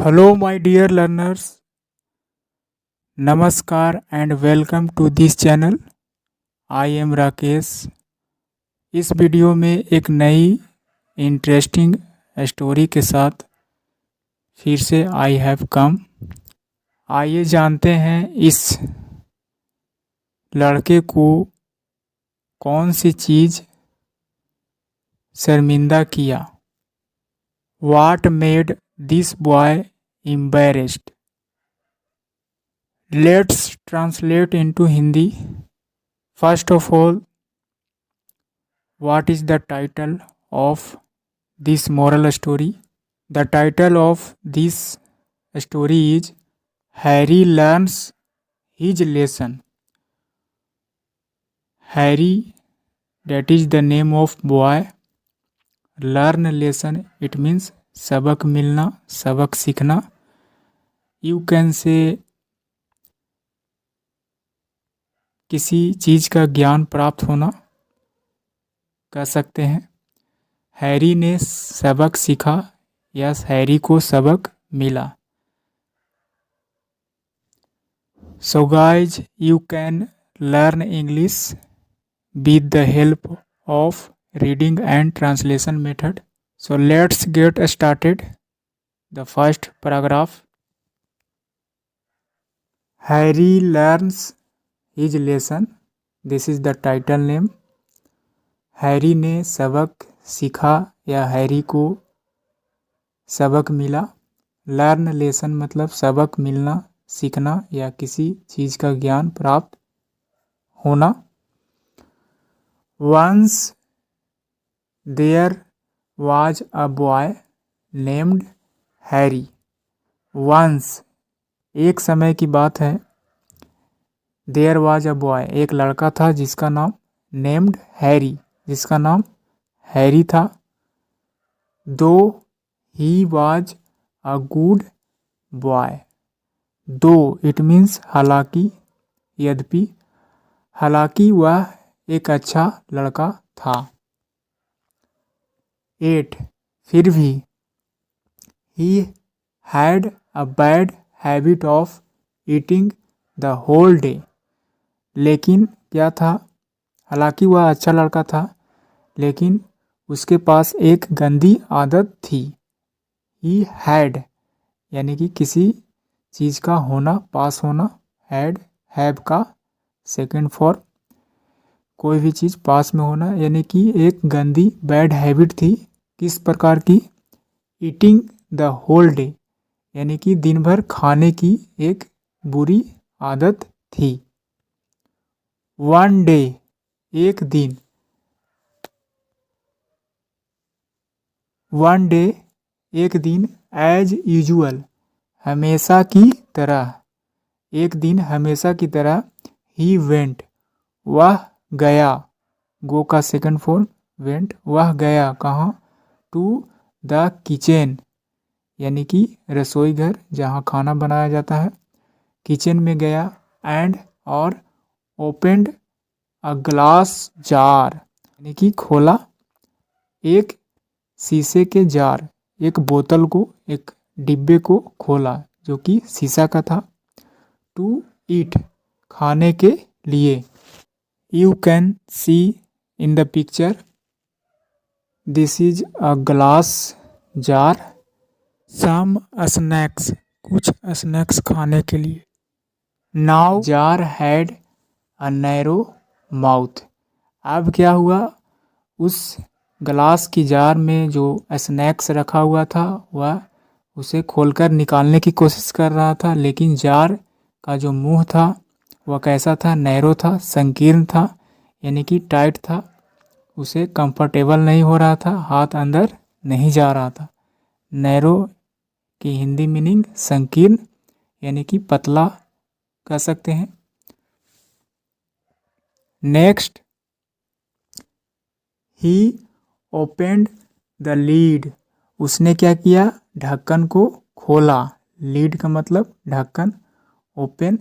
Hello, my dear learners. Namaskar and welcome to this channel. I am Rakesh. इस video में एक नई interesting story के साथ फिर से आई हैव कम। आइए जानते हैं इस लड़के को कौन सी चीज़ शर्मिंदा किया। What made this boy embarrassed? Let's translate into Hindi. First of all, what is the title of this moral story? The title of this story is Harry Learns His Lesson. Harry, that is the name of boy. Learn lesson, it means सबक मिलना, सबक सीखना. You can say किसी चीज़ का ज्ञान प्राप्त होना कह सकते हैं। हैरी ने सबक सीखा या हैरी को सबक मिला। So guys, you can learn English with the help of reading and translation method. So let's get started. The first paragraph. Harry learns his lesson. This is the title name. Harry ने सबक सीखा या Harry को सबक मिला। Learn lesson मतलब सबक मिलना, सीखना या किसी चीज़ का ज्ञान प्राप्त होना। Once there was a boy named Harry. Once एक समय की बात है। There was a boy एक लड़का था जिसका नाम named Harry, जिसका नाम हैरी था। Though he was a good boy. Though it means हालांकि, यद्यपि, हालांकि वह एक अच्छा लड़का था। 8 फिर भी he had a bad habit of eating the whole day. लेकिन क्या था? हालांकि वह अच्छा लड़का था लेकिन उसके पास एक गंदी आदत थी। He had यानी कि किसी चीज़ का होना, पास होना। had have का सेकंड फॉर्म। कोई भी चीज़ पास में होना यानी कि एक गंदी बैड हैबिट थी। किस प्रकार की? ईटिंग द होल डे यानी कि दिन भर खाने की एक बुरी आदत थी। वन डे एक दिन। वन डे एक दिन। एज यूजुअल हमेशा की तरह। एक दिन हमेशा की तरह। ही वेंट वह गया। गो का सेकंड फॉर्म वेंट। वह गया कहाँ? टू द किचन यानी कि रसोई घर जहाँ खाना बनाया जाता है। किचन में गया। एंड और ओपेंड अ ग्लास जार यानी कि खोला एक शीशे के जार, एक बोतल को, एक डिब्बे को खोला जो कि शीशा का था। टू ईट खाने के लिए। You can see in the picture this is a glass jar. Some snacks कुछ स्नैक्स खाने के लिए। Now jar had a narrow mouth. अब क्या हुआ? उस ग्लास की जार में जो स्नैक्स रखा हुआ था वह उसे खोलकर निकालने की कोशिश कर रहा था लेकिन जार का जो मुंह था वह कैसा था? नैरो था, संकीर्ण था यानी कि टाइट था। उसे कंफर्टेबल नहीं हो रहा था, हाथ अंदर नहीं जा रहा था। नैरो की हिंदी मीनिंग संकीर्ण यानी कि पतला कह सकते हैं। Next he opened the lead. उसने क्या किया? ढक्कन को खोला। लीड का मतलब ढक्कन। ओपन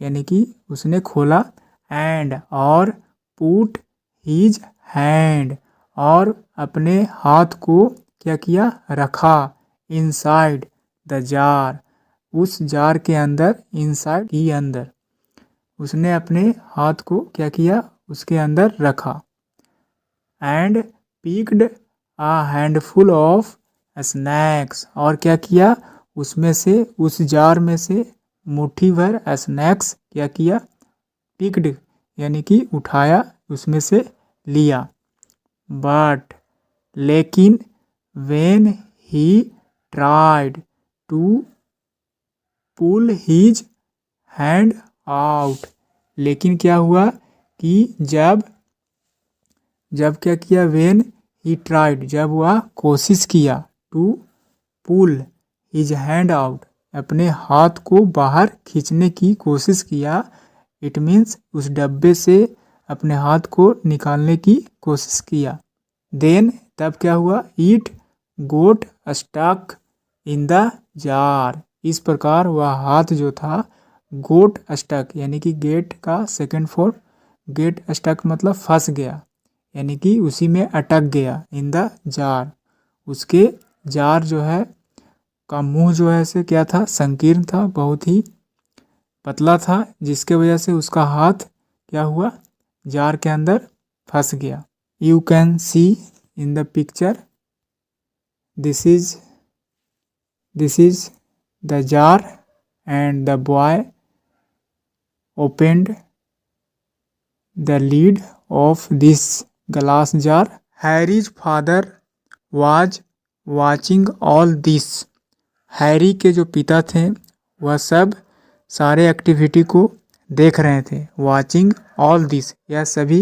यानी कि उसने खोला। एंड और पुट हीज हैंड और अपने हाथ को क्या किया? रखा। इनसाइड द जार, उस जार के अंदर, इनसाइड की अंदर, उसने अपने हाथ को क्या किया, उसके अंदर रखा। And picked a handful of snacks, और क्या किया, उसमें से, उस जार में से मुट्ठी भर स्नैक्स क्या किया, पिक्ड यानी कि उठाया, उसमें से लिया। बट लेकिन when he tried to pull his hand out, लेकिन क्या हुआ कि जब क्या किया, वेन ही ट्राइड, जब वह कोशिश किया, to pull his hand out, अपने हाथ को बाहर खींचने की कोशिश किया, इट मीन्स उस डब्बे से अपने हाथ को निकालने की कोशिश किया। देन तब क्या हुआ, it got stuck in the jar, इस प्रकार वह हाथ जो था, गोट स्टक यानी कि गेट का सेकंड फॉर्म, गेट स्टक मतलब फंस गया, यानी कि उसी में अटक गया, इन द जार, उसके जार जो है का मुंह जो है से क्या था, संकीर्ण था, बहुत ही पतला था, जिसके वजह से उसका हाथ क्या हुआ, जार के अंदर फंस गया। You can see in the picture, this is the jar and the boy opened the lid of this glass jar. Harry's father was watching all this. Harry के जो पिता थे वह सब सारे एक्टिविटी को देख रहे थे। वॉचिंग ऑल दिस, यह सभी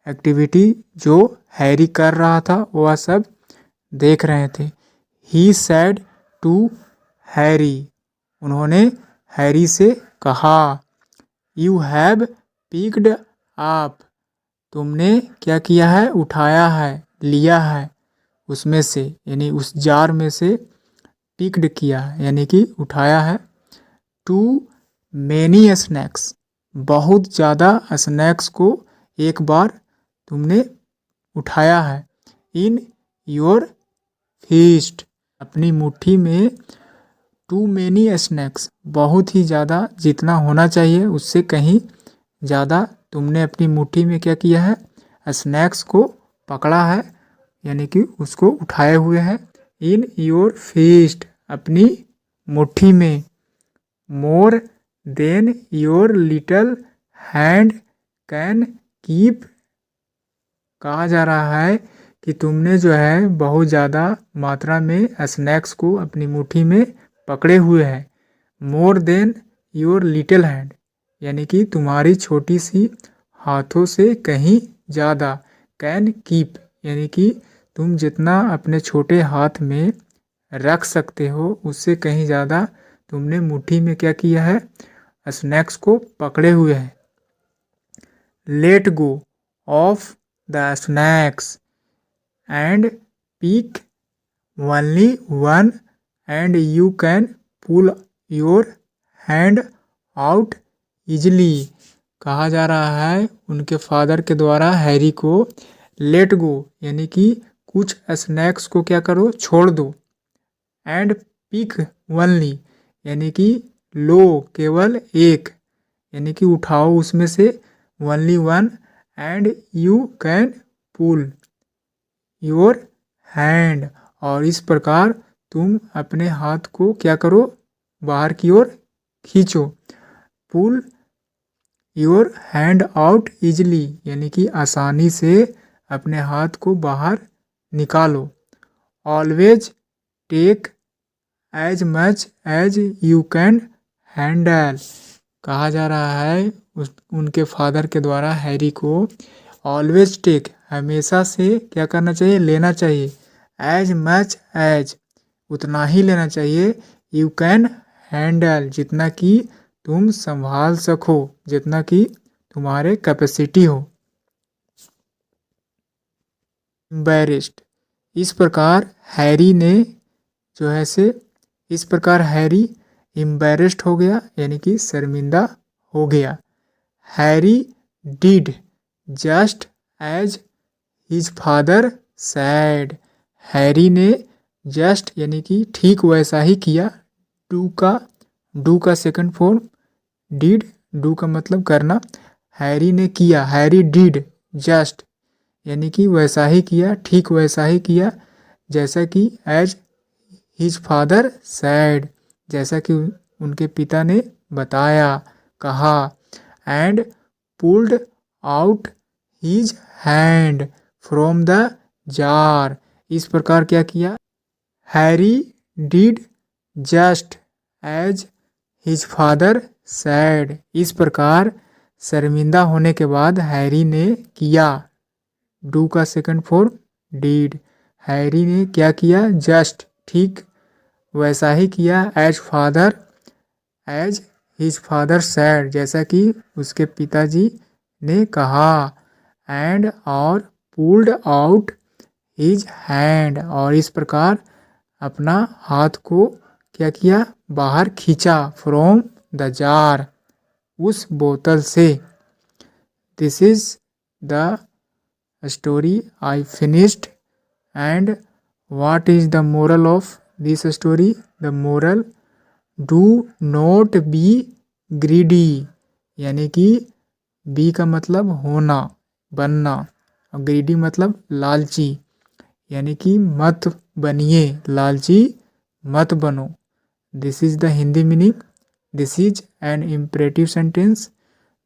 एक्टिविटी जो हैरी कर रहा था वह सब देख रहे थे। ही सैड टू हैरी, उन्होंने हैरी से कहा, यू हैव पिक्ड अप, तुमने क्या किया है, उठाया है, लिया है उसमें से, यानी उस जार में से पिक्ड किया है यानी कि उठाया है। टू मैनी स्नैक्स, बहुत ज़्यादा स्नैक्स को एक बार तुमने उठाया है। इन योर फीस्ट, अपनी मुट्ठी में। टू मैनी स्नैक्स, बहुत ही ज़्यादा, जितना होना चाहिए उससे कहीं ज़्यादा तुमने अपनी मुट्ठी में क्या किया है, स्नैक्स को पकड़ा है, यानी कि उसको उठाए हुए हैं। इन योर फीस्ट, अपनी मुट्ठी में। More than your little hand can keep, कहा जा रहा है कि तुमने जो है बहुत ज़्यादा मात्रा में स्नैक्स को अपनी मुट्ठी में पकड़े हुए हैं। More than your little hand, यानी कि तुम्हारी छोटी सी हाथों से कहीं ज़्यादा। कैन कीप, यानी कि तुम जितना अपने छोटे हाथ में रख सकते हो उससे कहीं ज़्यादा तुमने मुट्ठी में क्या किया है, स्नैक्स को पकड़े हुए हैं। Let go of the snacks and pick only one and you can pull your hand out easily, कहा जा रहा है उनके फादर के द्वारा हैरी को लेट गो, यानी कि कुछ स्नैक्स को क्या करो, छोड़ दो। एंड पिक ओनली, यानी कि लो, केवल एक, यानी कि उठाओ उसमें से, only one, and you can pull your hand, और इस प्रकार तुम अपने हाथ को क्या करो, बाहर की ओर खींचो। Pull your hand out easily, यानी कि आसानी से अपने हाथ को बाहर निकालो। Always take as much as you can handle, कहा जा रहा है उनके फादर के द्वारा हैरी को ऑलवेज टेक, हमेशा से क्या करना चाहिए, लेना चाहिए। एज मच एज, उतना ही लेना चाहिए। यू कैन हैंडल, जितना कि तुम संभाल सको, जितना कि तुम्हारे कैपेसिटी हो। एम्बैरेस्ड, इस प्रकार हैरी ने जो है से, इस प्रकार हैरी एम्बैरेस्ड हो गया, यानी कि शर्मिंदा हो गया। Harry did just as his father said, Harry ने जस्ट यानी कि ठीक वैसा ही किया, डू का सेकंड फॉर्म डिड, डू का मतलब करना। हैरी ने किया, हैरी डिड जस्ट, यानी कि वैसा ही किया, ठीक वैसा ही किया, जैसा कि एज हिज फादर सैड, जैसा कि उनके पिता ने बताया, कहा। And pulled out his hand from the jar, इस प्रकार क्या किया, Harry did just as his father said, इस प्रकार शर्मिंदा होने के बाद हैरी ने किया, डू का सेकंड फॉर्म डिड, हैरी ने क्या किया, जस्ट ठीक वैसा ही किया, एज हिज फादर सैड, जैसा कि उसके पिताजी ने कहा। एंड और पुल्ड आउट हिज हैंड, और इस प्रकार अपना हाथ को क्या किया, बाहर खींचा, फ्रॉम द जार, उस बोतल से। This is the story I finished. And what is the moral of this story? The moral, do not be greedy, यानी कि बी का मतलब होना, बनना, और ग्रीडी मतलब लालची, यानी कि मत बनिए, लालची मत बनो। This is the Hindi meaning. This is an imperative sentence.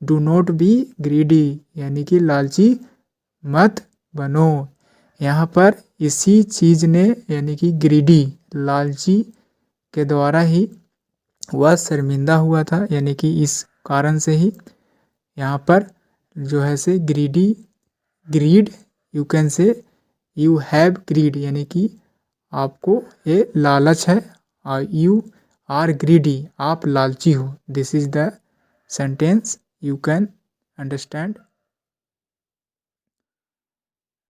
Do not be greedy, यानी कि लालची मत बनो। यहाँ पर इसी चीज ने, यानी कि ग्रीडी, लालची के द्वारा ही वह शर्मिंदा हुआ था, यानी कि इस कारण से ही यहाँ पर जो है से greedy, greed, you can say you have greed, यानी कि आपको ये लालच है, और यू आर ग्रीडी, आप लालची हो। This is the sentence, you can understand.